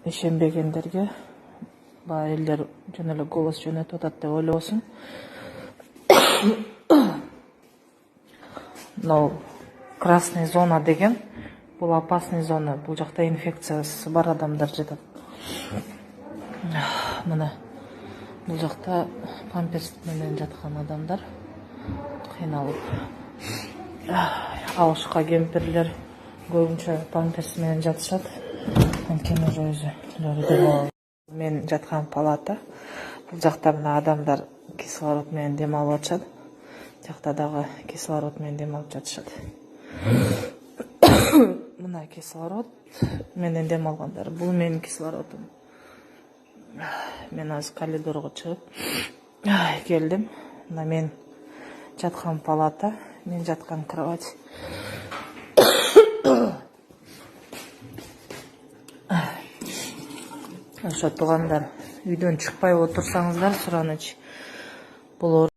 ишенбегендерге баягы элдер жөн эле голос жөнөтүп атат деп ойлобосун. Но красный зона деген бул опасный зона. Бул жакта инфекциясы бар адамдар жатат. Мына бул жакта памперс менен жаткан адамдар кыйналып. Алышка кемпирлер көбүнчө памперс менен жатышат. Анткени өзүлөрү дем мен жаткан палата. Бул жакта мына адамдар кислород менен дем алып атышат. Жакта дагы кислород менен дем алып жатышат. Мына кислород менен дем алгандар. Бул менин кислородум. Мен азыр коридорго чыгып келдим. Мына мен жаткан палата, мен жаткан кровать. Ошо туугандар, үйдөн чыкпай отурсаңыздар, сураныч. Бул